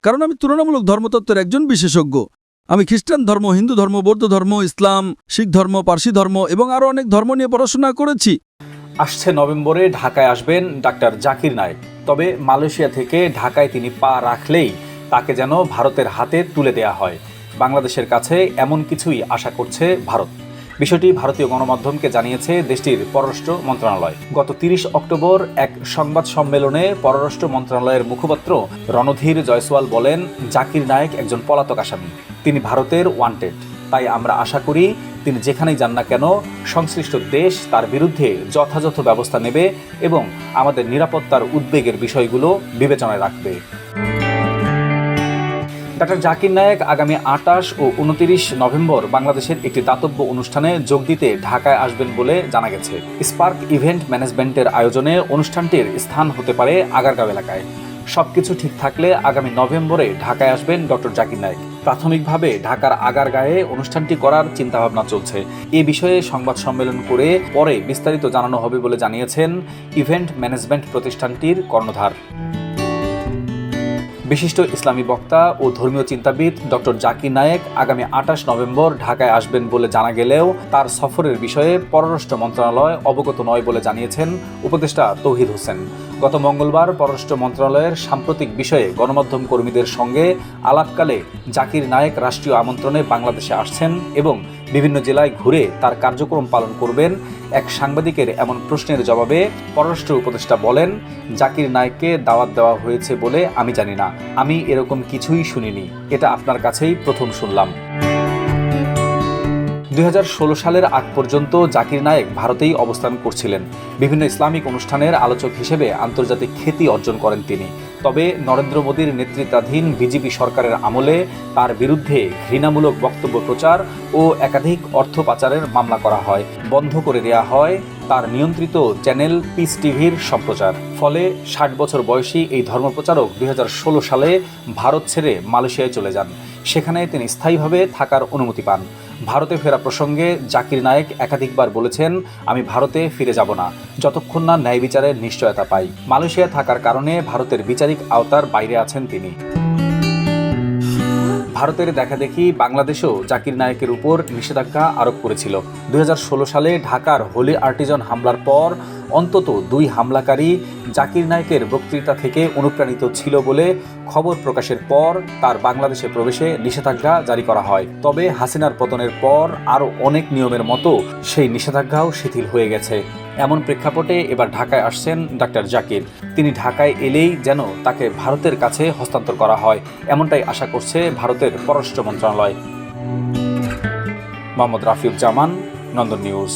কারণ আমি তুলনামূলক ধর্মতত্ত্বের একজন বিশেষজ্ঞ। আমি খ্রিস্টান ধর্ম, হিন্দু ধর্ম, বৌদ্ধ ধর্ম, ইসলাম, শিখ ধর্ম, পার্সি ধর্ম এবং আরও অনেক ধর্ম নিয়ে পড়াশোনা করেছি। আসছে নভেম্বরে ঢাকায় আসবেন ডাক্তার জাকির নায়েক। তবে মালয়েশিয়া থেকে ঢাকায় তিনি পা রাখলেই তাকে যেন ভারতের হাতে তুলে দেয়া হয়। বাংলাদেশের কাছে এমন কিছুই আশা করছে ভারত। বিষয়টি ভারতীয় গণমাধ্যমকে জানিয়েছে দেশটির পররাষ্ট্র মন্ত্রণালয়। গত 30 অক্টোবর এক সংবাদ সম্মেলনে পররাষ্ট্র মন্ত্রণালয়ের মুখপাত্র রণধীর জয়সওয়াল বলেন, জাকির নায়েক একজন পলাতক আসামি, তিনি ভারতের ওয়ান্টেড। তাই আমরা আশা করি তিনি যেখানেই যান না কেন সংশ্লিষ্ট দেশ তার বিরুদ্ধে যথাযথ ব্যবস্থা নেবে এবং আমাদের নিরাপত্তার উদ্বেগের বিষয়গুলো বিবেচনায় রাখবে। ডাক্তার জাকির নায়েক আগামী 28 ও 29 নভেম্বর বাংলাদেশের একটি দাতব্য অনুষ্ঠানে যোগ দিতে ঢাকায় আসবেন বলে জানা গেছে। স্পার্ক ইভেন্ট ম্যানেজমেন্টের আয়োজনে অনুষ্ঠানটির স্থান হতে পারে আগারগাঁও এলাকায়। সবকিছু ঠিক থাকলে আগামী নভেম্বরে ঢাকায় আসবেন ডক্টর জাকির নায়েক। প্রাথমিকভাবে ঢাকার আগারগাঁয়ে অনুষ্ঠানটি করার চিন্তাভাবনা চলছে। এ বিষয়ে সংবাদ সম্মেলন করে পরে বিস্তারিত জানানো হবে বলে জানিয়েছেন ইভেন্ট ম্যানেজমেন্ট প্রতিষ্ঠানটির কর্ণধার। বিশিষ্ট ইসলামী বক্তা ও ধর্মীয় চিন্তাবিদ ডক্টর জাকির নায়েক আগামী 28 নভেম্বর ঢাকায় আসবেন বলে জানা গেলেও তার সফরের বিষয়ে পররাষ্ট্র মন্ত্রণালয় অবগত নয় বলে জানিয়েছেন উপদেষ্টা তৌহিদ হোসেন। গত মঙ্গলবার পররাষ্ট্র মন্ত্রণালয়ের সাম্প্রতিক বিষয়ে গণমাধ্যম কর্মীদের সঙ্গে আলাপকালে জাকির নায়েক রাষ্ট্রীয় আমন্ত্রণে বাংলাদেশে আসছেন এবং বিভিন্ন জেলায় ঘুরে তার কার্যক্রম পালন করবেন। এক সাংবাদিকের এমন প্রশ্নের জবাবে পররাষ্ট্র উপদেষ্টা বলেন, জাকির নায়েককে দাওয়াত দেওয়া হয়েছে বলে আমি জানি না, আমি এরকম কিছুই শুনিনি, এটা আপনার কাছেই প্রথম শুনলাম। 2016 সালের আগ পর্যন্ত জাকির নায়েক ভারতেই অবস্থান করছিলেন। বিভিন্ন ইসলামিক অনুষ্ঠানের আলোচক হিসেবে আন্তর্জাতিক খ্যাতি অর্জন করেন তিনি। তবে নরেন্দ্র মোদীর নেতৃত্বাধীন বিজেপি সরকারের আমলে তার বিরুদ্ধে ঘৃণামূলক বক্তব্য প্রচার ও একাধিক অর্থ পাচারের মামলা করা হয়। বন্ধ করে দেওয়া হয় তার নিয়ন্ত্রিত চ্যানেল পিস টিভির সম্প্রচার। ফলে 60 বছর বয়সী এই ধর্মপ্রচারক 2016 সালে ভারত ছেড়ে মালয়েশিয়ায় চলে যান। সেখানে তিনি স্থায়ীভাবে থাকার অনুমতি পান। ভারতে ফেরা প্রসঙ্গে জাকির নায়েক একাধিকবার বলেছেন, আমি ভারতে ফিরে যাব না যতক্ষণ না ন্যায় বিচারের নিশ্চয়তা পাই। মালয়েশিয়া থাকার কারণে ভারতের বিচারিক আওতার বাইরে আছেন তিনি। ভারতের দেখাদেখি বাংলাদেশও জাকির নায়েকের উপর নিষেধাজ্ঞা আরোপ করেছিল। 2016 সালে ঢাকার হোলি আর্টিজান হামলার পর অন্তত 2 হামলাকারী জাকির নায়েকের বক্তৃতা থেকে অনুপ্রাণিত ছিল বলে খবর প্রকাশের পর তার বাংলাদেশে প্রবেশে নিষেধাজ্ঞা জারি করা হয়। তবে হাসিনার পতনের পর আরও অনেক নিয়মের মতো সেই নিষেধাজ্ঞাও শিথিল হয়ে গেছে। এমন প্রেক্ষাপটে এবার ঢাকায় আসছেন ডাক্তার জাকির। তিনি ঢাকায় এলেই যেন তাকে ভারতের কাছে হস্তান্তর করা হয়, এমনটাই আশা করছে ভারতের পররাষ্ট্র মন্ত্রণালয়। মোহাম্মদ রাফিউজ্জামান, নন্দন নিউজ।